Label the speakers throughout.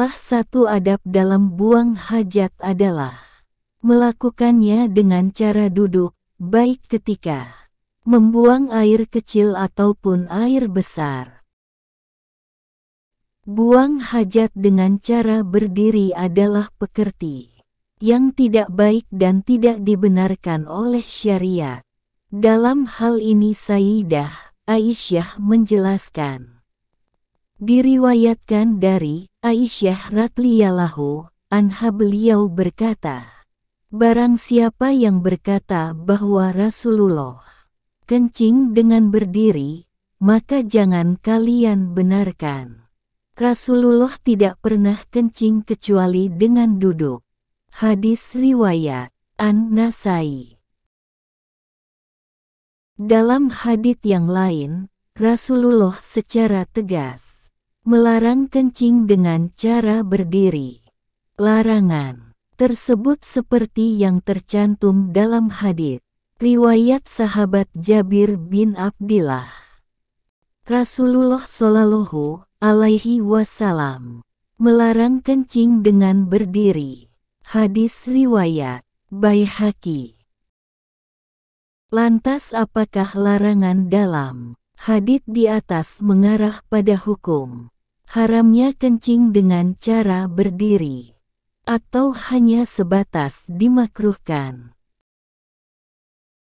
Speaker 1: Salah satu adab dalam buang hajat adalah melakukannya dengan cara duduk, baik ketika membuang air kecil ataupun air besar. Buang hajat dengan cara berdiri adalah pekerti yang tidak baik dan tidak dibenarkan oleh syariat. Dalam hal ini Sayyidah Aisyah menjelaskan. Diriwayatkan dari Aisyah radhiyallahu anha, beliau berkata, barang siapa yang berkata bahwa Rasulullah kencing dengan berdiri, maka jangan kalian benarkan. Rasulullah tidak pernah kencing kecuali dengan duduk. Hadis riwayat An-Nasai. Dalam hadits yang lain, Rasulullah secara tegas melarang kencing dengan cara berdiri. Larangan tersebut seperti yang tercantum dalam hadits riwayat sahabat Jabir bin Abdillah. Rasulullah Shallallahu alaihi wasallam melarang kencing dengan berdiri. Hadis riwayat Baihaqi. Lantas apakah larangan dalam hadits di atas mengarah pada hukum haramnya kencing dengan cara berdiri, atau hanya sebatas dimakruhkan?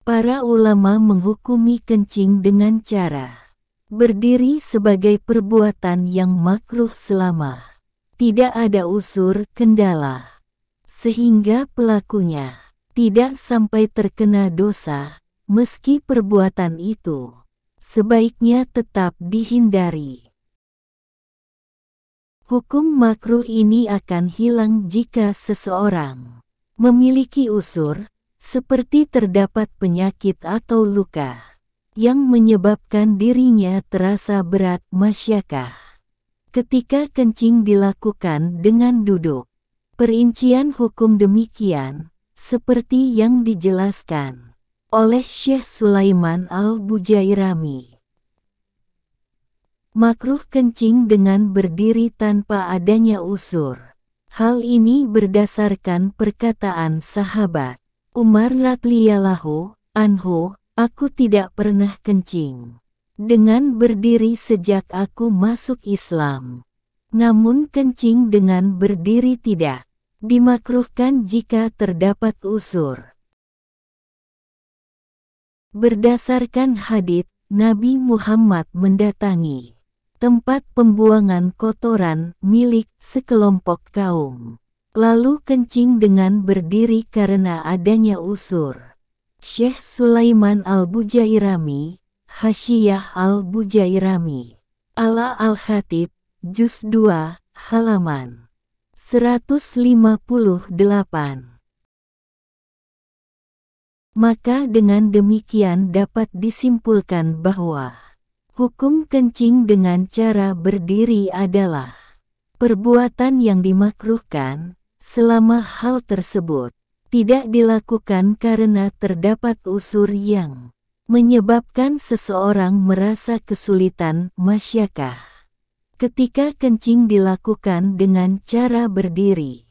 Speaker 1: Para ulama menghukumi kencing dengan cara berdiri sebagai perbuatan yang makruh selama tidak ada unsur kendala, sehingga pelakunya tidak sampai terkena dosa, meski perbuatan itu sebaiknya tetap dihindari. Hukum makruh ini akan hilang jika seseorang memiliki unsur, seperti terdapat penyakit atau luka yang menyebabkan dirinya terasa berat masyakkah ketika kencing dilakukan dengan duduk. Perincian hukum demikian seperti yang dijelaskan oleh Syekh Sulaiman Al-Bujairami. Makruh kencing dengan berdiri tanpa adanya unsur. Hal ini berdasarkan perkataan sahabat Umar radhiyallahu anhu, aku tidak pernah kencing dengan berdiri sejak aku masuk Islam. Namun kencing dengan berdiri tidak dimakruhkan jika terdapat unsur. Berdasarkan hadits, Nabi Muhammad mendatangi tempat pembuangan kotoran milik sekelompok kaum, lalu kencing dengan berdiri karena adanya unsur. Syekh Sulaiman Al-Bujairami, Hasyiyah Al-Bujairami, Ala Al-Khatib, Juz 2, halaman 158. Maka dengan demikian dapat disimpulkan bahwa hukum kencing dengan cara berdiri adalah perbuatan yang dimakruhkan, selama hal tersebut tidak dilakukan karena terdapat unsur yang menyebabkan seseorang merasa kesulitan masyakkah ketika kencing dilakukan dengan cara berdiri.